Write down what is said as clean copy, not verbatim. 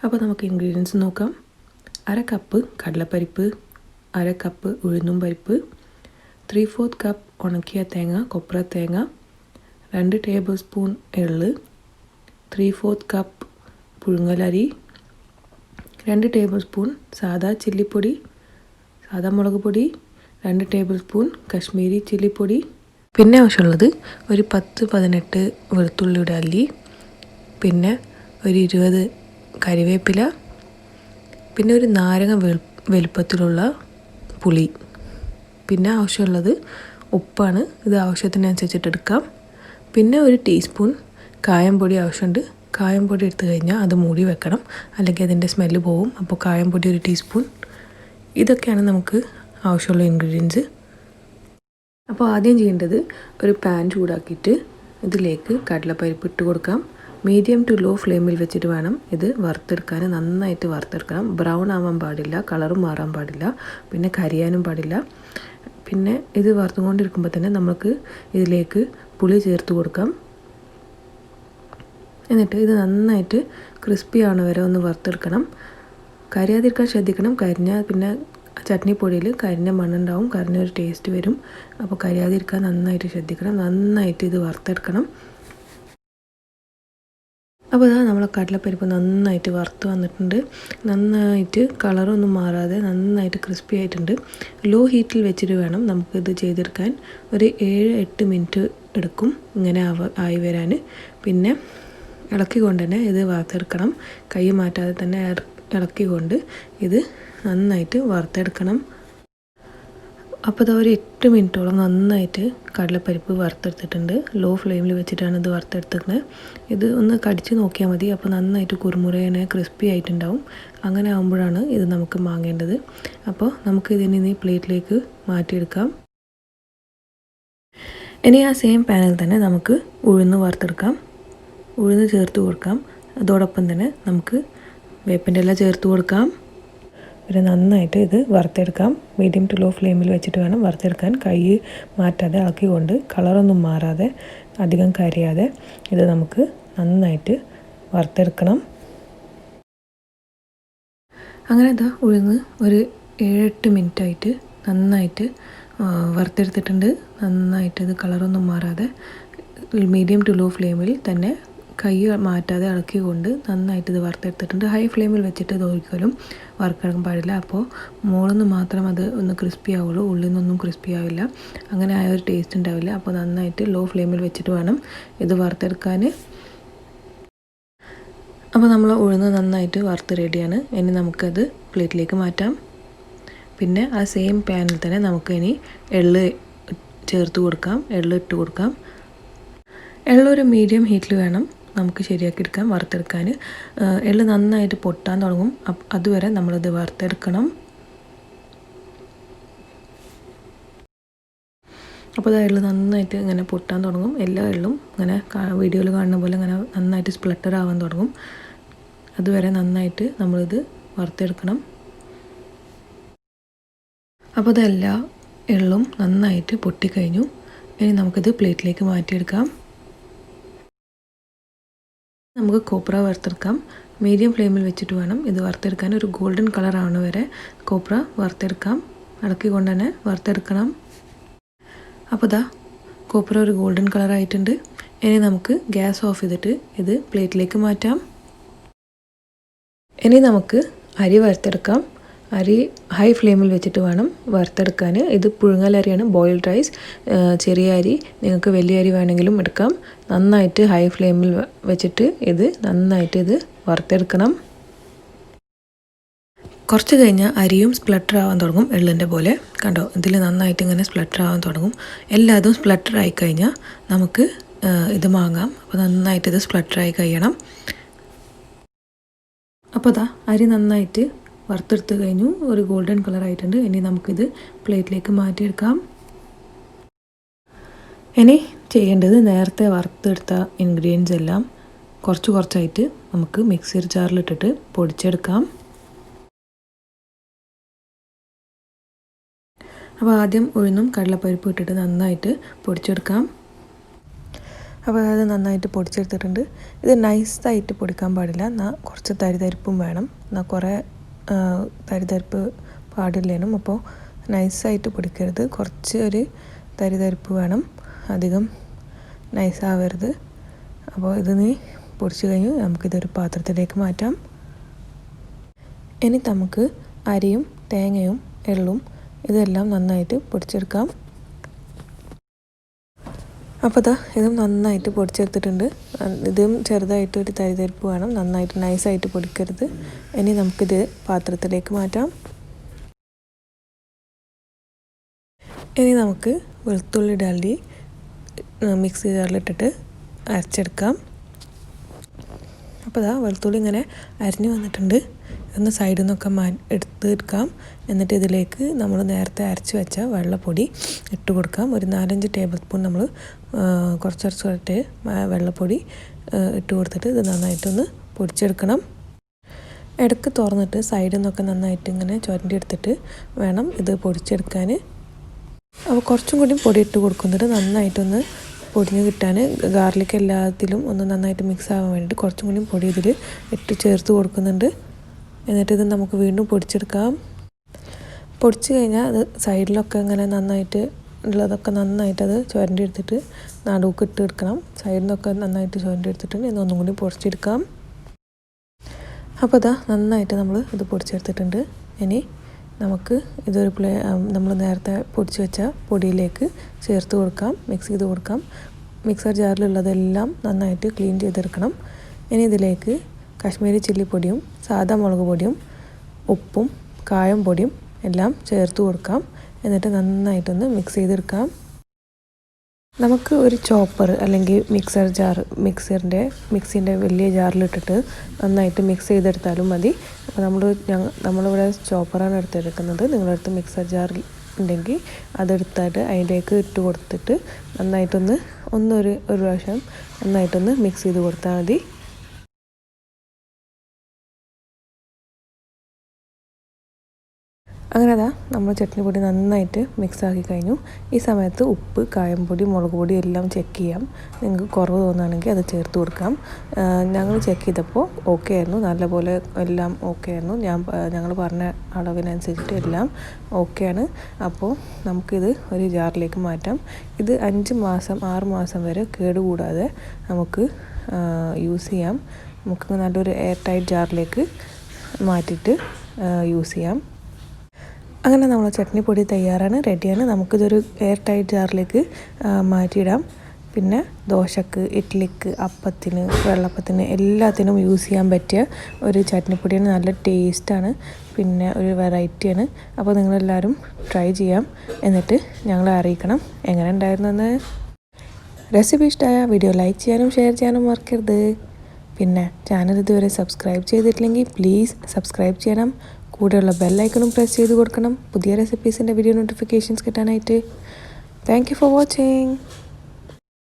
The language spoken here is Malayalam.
അപ്പോൾ നമുക്ക് ഇൻഗ്രീഡിയൻസ് നോക്കാം. 1/2 കപ്പ് കടലപ്പരിപ്പ്, 1/2 കപ്പ് ഉഴുന്നും പരിപ്പ്, 3/4 കപ്പ് ഉണക്കിയ തേങ്ങ, കൊപ്ര തേങ്ങ, 2 ടേബിൾ സ്പൂൺ എള്ള്, 3/4 കപ്പ് പുഴുങ്ങലരി, 2 ടേബിൾ സ്പൂൺ സാദാ ചില്ലിപ്പൊടി, സാദാ മുളക് പൊടി, 2 ടേബിൾ സ്പൂൺ കശ്മീരി ചില്ലിപ്പൊടി, പിന്നെ ആവശ്യമുള്ളത് ഒരു 10-18 വെളുത്തുള്ളിയുടെ അല്ലി, പിന്നെ ഒരു 20 കറിവേപ്പില, പിന്നെ ഒരു നാരങ്ങ വലുപ്പത്തിലുള്ള പുളി, പിന്നെ ആവശ്യമുള്ളത് ഉപ്പാണ്. ഇത് ആവശ്യത്തിനനുസരിച്ചിട്ട് എടുക്കാം. പിന്നെ ഒരു ടീസ്പൂൺ കായംപൊടി ആവശ്യമുണ്ട്. കായംപൊടി എടുത്തു കഴിഞ്ഞാൽ അത് മൂടി വെക്കണം, അല്ലെങ്കിൽ അതിൻ്റെ സ്മെല്ല് പോവും. അപ്പോൾ കായംപൊടി ഒരു ടീസ്പൂൺ. ഇതൊക്കെയാണ് നമുക്ക് ആവശ്യമുള്ള ഇൻഗ്രീഡിയൻസ്. അപ്പോൾ ആദ്യം ചെയ്യേണ്ടത് ഒരു പാൻ ചൂടാക്കിയിട്ട് ഇതിലേക്ക് കടലപ്പരിപ്പ് ഇട്ട് കൊടുക്കാം. മീഡിയം ടു ലോ ഫ്ലെയിമിൽ വെച്ചിട്ട് വേണം ഇത് വറുത്തെടുക്കാൻ. നന്നായിട്ട് വറുത്തെടുക്കണം. ബ്രൗൺ ആവാൻ പാടില്ല, കളറും മാറാൻ പാടില്ല, പിന്നെ കരിയാനും പാടില്ല. പിന്നെ ഇത് വറുത്തുകൊണ്ടിരിക്കുമ്പോൾ തന്നെ നമുക്ക് ഇതിലേക്ക് പുളി ചേർത്ത് കൊടുക്കാം. എന്നിട്ട് ഇത് നന്നായിട്ട് ക്രിസ്പി ആവണ വരെ ഒന്ന് വറുത്തെടുക്കണം. കരിയാതിരിക്കാൻ ശ്രദ്ധിക്കണം. കരിഞ്ഞാൽ പിന്നെ ചട്നി പൊടിയിൽ കരിഞ്ഞ മണ്ണുണ്ടാവും, കരിഞ്ഞൊരു ടേസ്റ്റ് വരും. അപ്പോൾ കരിയാതിരിക്കാൻ നന്നായിട്ട് ശ്രദ്ധിക്കണം. നന്നായിട്ട് ഇത് വറുത്തെടുക്കണം. അപ്പോൾ ഇതാ നമ്മളെ കടലപ്പരിപ്പ് നന്നായിട്ട് വറുത്ത് വന്നിട്ടുണ്ട്. നന്നായിട്ട് കളറൊന്നും മാറാതെ നന്നായിട്ട് ക്രിസ്പി ആയിട്ടുണ്ട്. ലോ ഹീറ്റിൽ വെച്ചിട്ട് വേണം നമുക്കിത് ചെയ്തെടുക്കാൻ. ഒരു 7-8 മിനിറ്റ് എടുക്കും ഇങ്ങനെ ആയി വരാൻ. പിന്നെ ഇളക്കിക്കൊണ്ട് തന്നെ ഇത് വറുത്തെടുക്കണം. കൈ മാറ്റാതെ തന്നെ ഇളക്കിക്കൊണ്ട് ഇത് നന്നായിട്ട് വറുത്തെടുക്കണം. അപ്പോൾ ഇത് ഒരു 8 മിനിറ്റോളം നന്നായിട്ട് കടലപ്പരിപ്പ് വറുത്തെടുത്തിട്ടുണ്ട്. ലോ ഫ്ലെയിമിൽ വെച്ചിട്ടാണ് ഇത് വറുത്തെടുത്തിരിക്കുന്നത്. ഇത് ഒന്ന് കടിച്ച് നോക്കിയാൽ മതി. അപ്പോൾ നന്നായിട്ട് കുറുമുറേനെ ക്രിസ്പി ആയിട്ടുണ്ടാവും. അങ്ങനെ ആകുമ്പോഴാണ് ഇത് നമുക്ക് വാങ്ങേണ്ടത്. അപ്പോൾ നമുക്ക് ഇതിനി പ്ലേറ്റിലേക്ക് മാറ്റിയെടുക്കാം. ഇനി ആ സെയിം പാനിൽ തന്നെ നമുക്ക് ഉഴുന്ന് വറുത്തെടുക്കാം. ഉഴുന്ന് ചേർത്ത് കൊടുക്കാം. അതോടൊപ്പം തന്നെ നമുക്ക് വേപ്പിൻ്റെ ഇല ചേർത്ത് കൊടുക്കാം. ഒരു നന്നായിട്ട് ഇത് വറുത്തെടുക്കാം. മീഡിയം ടു ലോ ഫ്ലെയിമിൽ വെച്ചിട്ട് വേണം വറുത്തെടുക്കാൻ. കൈ മാറ്റാതെ ഇളക്കിക്കൊണ്ട് കളറൊന്നും മാറാതെ അധികം കരിയാതെ ഇത് നമുക്ക് നന്നായിട്ട് വറുത്തെടുക്കണം. അങ്ങനെ ഇതാ ഉഴുന്ന് ഒരു 7-8 മിനിറ്റായിട്ട് നന്നായിട്ട് വറുത്തെടുത്തിട്ടുണ്ട്. നന്നായിട്ട് ഇത് കളറൊന്നും മാറാതെ മീഡിയം ടു ലോ ഫ്ലെയിമിൽ തന്നെ കൈ മാറ്റാതെ ഇളക്കിക്കൊണ്ട് നന്നായിട്ട് ഇത് വറുത്തെടുത്തിട്ടുണ്ട്. ഹൈ ഫ്ലെയിമിൽ വെച്ചിട്ട് ഇത് ഒരിക്കലും വറുക്കാൻ പാടില്ല. അപ്പോൾ മുകളിൽ നിന്ന് മാത്രം അത് ഒന്ന് ക്രിസ്പി ആവുള്ളൂ, ഉള്ളിൽ നിന്നൊന്നും ക്രിസ്പി ആവില്ല. അങ്ങനെ ആയ ഒരു ടേസ്റ്റ് ഉണ്ടാവില്ല. അപ്പോൾ നന്നായിട്ട് ലോ ഫ്ലെയിമിൽ വെച്ചിട്ട് വേണം ഇത് വറുത്തെടുക്കാൻ. അപ്പോൾ നമ്മൾ ഉഴുന്ന് നന്നായിട്ട് വറുത്ത് റെഡിയാണ്. ഇനി നമുക്കത് പ്ലേറ്റിലേക്ക് മാറ്റാം. പിന്നെ ആ സെയിം പാനിൽ തന്നെ നമുക്ക് ഇനി എള്ള് ചേർത്ത് കൊടുക്കാം. എള്ള് ഇട്ട് കൊടുക്കാം. എള്ളൊരു മീഡിയം ഹീറ്റിൽ വേണം നമുക്ക് ശരിയാക്കിയെടുക്കാൻ, വറുത്തെടുക്കാൻ. എള്ള് നന്നായിട്ട് പൊട്ടാൻ തുടങ്ങും. അതുവരെ നമ്മളിത് വറുത്തെടുക്കണം. അപ്പോൾ അത് എള്ള് നന്നായിട്ട് ഇങ്ങനെ പൊട്ടാൻ തുടങ്ങും. എല്ലാ എള്ളും ഇങ്ങനെ വീഡിയോയിൽ കാണുന്ന പോലെ ഇങ്ങനെ നന്നായിട്ട് സ്പ്ലട്ടർ ആവാൻ തുടങ്ങും. അതുവരെ നന്നായിട്ട് നമ്മളിത് വറുത്തെടുക്കണം. അപ്പോൾ അതെല്ലാ എള്ളും നന്നായിട്ട് പൊട്ടിക്കഴിഞ്ഞു. ഇനി നമുക്കിത് പ്ലേറ്റിലേക്ക് മാറ്റിയെടുക്കാം. നമുക്ക് കോപ്ര വറുത്തെടുക്കാം. മീഡിയം ഫ്ലെയിമിൽ വെച്ചിട്ട് വേണം ഇത് വറുത്തെടുക്കാൻ. ഒരു ഗോൾഡൻ കളർ ആവണ വരെ കോപ്ര വറുത്തെടുക്കാം. ഇളക്കിക്കൊണ്ട് തന്നെ വറുത്തെടുക്കണം. അപ്പോൾ ഇതാ കോപ്ര ഒരു ഗോൾഡൻ കളർ ആയിട്ടുണ്ട്. ഇനി നമുക്ക് ഗ്യാസ് ഓഫ് ചെയ്തിട്ട് ഇത് പ്ലേറ്റിലേക്ക് മാറ്റാം. ഇനി നമുക്ക് അരി വറുത്തെടുക്കാം. അരി ഹൈ ഫ്ലെയിമിൽ വെച്ചിട്ട് വേണം വറുത്തെടുക്കാൻ. ഇത് പുഴുങ്ങലരിയാണ്, ബോയിൽഡ് റൈസ്. ചെറിയ അരി, നിങ്ങൾക്ക് വലിയ അരി വേണമെങ്കിലും എടുക്കാം. നന്നായിട്ട് ഹൈ ഫ്ലെയിമിൽ വെച്ചിട്ട് ഇത് നന്നായിട്ട് ഇത് വറുത്തെടുക്കണം. കുറച്ച് കഴിഞ്ഞാൽ അരിയും സ്പ്ലട്ടർ ആവാൻ തുടങ്ങും. എള്ളിൻ്റെ പോലെ കണ്ടോ, ഇതിൽ നന്നായിട്ട് ഇങ്ങനെ സ്പ്ലട്ടർ ആവാൻ തുടങ്ങും. എല്ലാതും സ്പ്ലട്ടർ ആയി കഴിഞ്ഞാൽ നമുക്ക് ഇത് വാങ്ങാം. അപ്പോൾ നന്നായിട്ട് ഇത് സ്പ്ലട്ടർ ആയി കഴിയണം. അപ്പോൾ ഇതാ അരി നന്നായിട്ട് വറുത്തെടുത്ത് കഴിഞ്ഞു. ഒരു ഗോൾഡൻ കളർ ആയിട്ടുണ്ട്. ഇനി നമുക്കിത് പ്ലേറ്റിലേക്ക് മാറ്റിയെടുക്കാം. ഇനി ചെയ്യേണ്ടത് നേരത്തെ വറുത്തെടുത്ത ഇൻഗ്രീഡിയൻസ് എല്ലാം കുറച്ച് കുറച്ചായിട്ട് നമുക്ക് മിക്സിർ ജാറിലിട്ടിട്ട് പൊടിച്ചെടുക്കാം. അപ്പോൾ ആദ്യം ഉഴുന്നും കടലപ്പരിപ്പും ഇട്ടിട്ട് നന്നായിട്ട് പൊടിച്ചെടുക്കാം. അപ്പോൾ അത് നന്നായിട്ട് പൊടിച്ചെടുത്തിട്ടുണ്ട്. ഇത് നൈസായിട്ട് പൊടിക്കാൻ പാടില്ല, എന്നാൽ കുറച്ച് തരിതരിപ്പും വേണം, എന്നാൽ കുറേ തരിതരിപ്പ് പാടില്ലേനും. അപ്പോൾ നൈസായിട്ട് പൊടിക്കരുത്, കുറച്ച് ഒരു തരിതരിപ്പ് വേണം, അധികം നൈസാവരുത്. അപ്പോൾ ഇത് നീ പൊടിച്ച് കഴിഞ്ഞു നമുക്കിതൊരു പാത്രത്തിലേക്ക് മാറ്റാം. ഇനി നമുക്ക് അരിയും തേങ്ങയും എള്ളും ഇതെല്ലാം നന്നായിട്ട് പൊടിച്ചെടുക്കാം. അപ്പോൾ ഇതും നന്നായിട്ട് പൊടിച്ചെടുത്തിട്ടുണ്ട്. ഇതും ചെറുതായിട്ട് ഒരു തരിതരിപ്പ് വേണം, നന്നായിട്ട് നൈസായിട്ട് പൊടിക്കരുത്. ഇനി നമുക്കിത് പാത്രത്തിലേക്ക് മാറ്റാം. ഇനി നമുക്ക് വെളുത്തുള്ളി ഡാൽഡി മിക്സി ജാറിലിട്ടിട്ട് അരച്ചെടുക്കാം. അപ്പോൾ വെളുത്തുള്ളി ഇങ്ങനെ അരിഞ്ഞ് വന്നിട്ടുണ്ട്. ഇതൊന്ന് സൈഡിൽ നിന്നൊക്കെ എടുക്കാം. എന്നിട്ട് ഇതിലേക്ക് നമ്മൾ നേരത്തെ അരച്ച് വെച്ച വെള്ളപ്പൊടി ഇട്ട് കൊടുക്കാം. ഒരു 4-5 ടേബിൾ സ്പൂൺ നമ്മൾ കുറച്ചിട്ട് വെള്ളപ്പൊടി ഇട്ട് കൊടുത്തിട്ട് ഇത് നന്നായിട്ടൊന്ന് പൊടിച്ചെടുക്കണം. ഇടയ്ക്ക് തുറന്നിട്ട് സൈഡിൽ നിന്നൊക്കെ നന്നായിട്ട് ഇങ്ങനെ ചുരണ്ടി എടുത്തിട്ട് വേണം ഇത് പൊടിച്ചെടുക്കാൻ. അപ്പോൾ കുറച്ചും കൂടി പൊടി ഇട്ട് കൊടുക്കുന്നിട്ട് നന്നായിട്ടൊന്ന് പൊടിഞ്ഞ് കിട്ടാൻ, ഗാർലിക് എല്ലാത്തിലും ഒന്ന് നന്നായിട്ട് മിക്സ് ആവാൻ വേണ്ടിയിട്ട് കുറച്ചും കൂടി പൊടി ഇതിൽ ഇട്ട് ചേർത്ത് കൊടുക്കുന്നുണ്ട്. എന്നിട്ട് ഇത് നമുക്ക് വീണ്ടും പൊടിച്ചെടുക്കാം. പൊടിച്ച് കഴിഞ്ഞാൽ അത് സൈഡിലൊക്കെ ഇങ്ങനെ നന്നായിട്ട് ഉള്ളതൊക്കെ നന്നായിട്ട് അത് ചുരണ്ടി എടുത്തിട്ട് നടുക്ക് ഇട്ട് എടുക്കണം. സൈഡിൽ നിന്നൊക്കെ നന്നായിട്ട് ചുരണ്ടി എടുത്തിട്ടുണ്ട്. ഇതൊന്നും കൂടി പൊടിച്ചെടുക്കാം. അപ്പോൾ നന്നായിട്ട് നമ്മൾ ഇത് പൊടിച്ചെടുത്തിട്ടുണ്ട്. ഇനി നമുക്ക് ഇതൊരു നമ്മൾ നേരത്തെ പൊടിച്ച് വെച്ച പൊടിയിലേക്ക് ചേർത്ത് കൊടുക്കാം, മിക്സ് ചെയ്ത് കൊടുക്കാം. മിക്സർ ജാറിലുള്ളതെല്ലാം നന്നായിട്ട് ക്ലീൻ ചെയ്തെടുക്കണം. ഇനി ഇതിലേക്ക് കാശ്മീരി ചില്ലി പൊടിയും സാദാ മുളക് പൊടിയും ഉപ്പും കായം പൊടിയും എല്ലാം ചേർത്ത് കൊടുക്കാം. എന്നിട്ട് നന്നായിട്ടൊന്ന് മിക്സ് ചെയ്തെടുക്കാം. നമുക്ക് ഒരു ചോപ്പർ അല്ലെങ്കിൽ മിക്സിൻ്റെ വലിയ ജാറിലിട്ടിട്ട് നന്നായിട്ട് മിക്സ് ചെയ്തെടുത്താലും മതി. അപ്പോൾ നമ്മളിവിടെ ചോപ്പറാണ് എടുത്തെടുക്കുന്നത്. നിങ്ങളടുത്ത് മിക്സർ ജാർ ഉണ്ടെങ്കിൽ അതെടുത്തിട്ട് അതിലേക്ക് ഇട്ട് കൊടുത്തിട്ട് നന്നായിട്ടൊന്ന് ഒരു പ്രാവശ്യം നന്നായിട്ടൊന്ന് മിക്സ് ചെയ്ത് കൊടുത്താൽ മതി. അങ്ങനെ നമ്മൾ ചട്നി പൊടി നന്നായിട്ട് മിക്സാക്കി കഴിഞ്ഞു. ഈ സമയത്ത് ഉപ്പ് കായംപൊടി മുളക് പൊടി എല്ലാം ചെക്ക് ചെയ്യാം. നിങ്ങൾക്ക് കുറവ് തോന്നുകയാണെങ്കിൽ അത് ചേർത്ത് കൊടുക്കാം. ഞങ്ങൾ ചെക്ക് ചെയ്തപ്പോൾ ഓക്കെ ആയിരുന്നു, നല്ലപോലെ എല്ലാം ഓക്കെ ആയിരുന്നു. ഞങ്ങൾ പറഞ്ഞ അളവിനനുസരിച്ചിട്ട് എല്ലാം ഓക്കെയാണ്. അപ്പോൾ നമുക്കിത് ഒരു ജാറിലേക്ക് മാറ്റാം. ഇത് 5 മാസം 6 മാസം വരെ കേടുകൂടാതെ നമുക്ക് യൂസ് ചെയ്യാം. നമുക്ക് നല്ലൊരു എയർ ടൈറ്റ് ജാറിലേക്ക് മാറ്റിയിട്ട് യൂസ് ചെയ്യാം. അങ്ങനെ നമ്മൾ ചട്നി പൊടി തയ്യാറാണ്, റെഡിയാണ്. നമുക്കിതൊരു എയർ ടൈറ്റ് ജാറിലേക്ക് മാറ്റിയിടാം. പിന്നെ ദോശക്ക്, ഇഡ്ഡലിക്ക്, അപ്പത്തിന്, വെള്ളപ്പത്തിന് എല്ലാത്തിനും യൂസ് ചെയ്യാൻ പറ്റിയ ഒരു ചട്നിപ്പൊടിയാണ്. നല്ല ടേസ്റ്റാണ്, പിന്നെ ഒരു വെറൈറ്റിയാണ്. അപ്പോൾ നിങ്ങളെല്ലാവരും ട്രൈ ചെയ്യാം, എന്നിട്ട് ഞങ്ങളെ അറിയിക്കണം എങ്ങനെ ഉണ്ടായിരുന്നെന്ന്. റെസിപ്പി ഇഷ്ടമായ വീഡിയോ ലൈക്ക് ചെയ്യാനും ഷെയർ ചെയ്യാനും മറക്കരുത്. പിന്നെ ചാനൽ ഇതുവരെ സബ്സ്ക്രൈബ് ചെയ്തിട്ടില്ലെങ്കിൽ പ്ലീസ് സബ്സ്ക്രൈബ് ചെയ്യണം. കൂടെയുള്ള ബെല്ലൈക്കണും പ്രസ് ചെയ്ത് കൊടുക്കണം പുതിയ റെസിപ്പീസിൻ്റെ വീഡിയോ നോട്ടിഫിക്കേഷൻസ് കിട്ടാനായിട്ട്. Thank you for watching.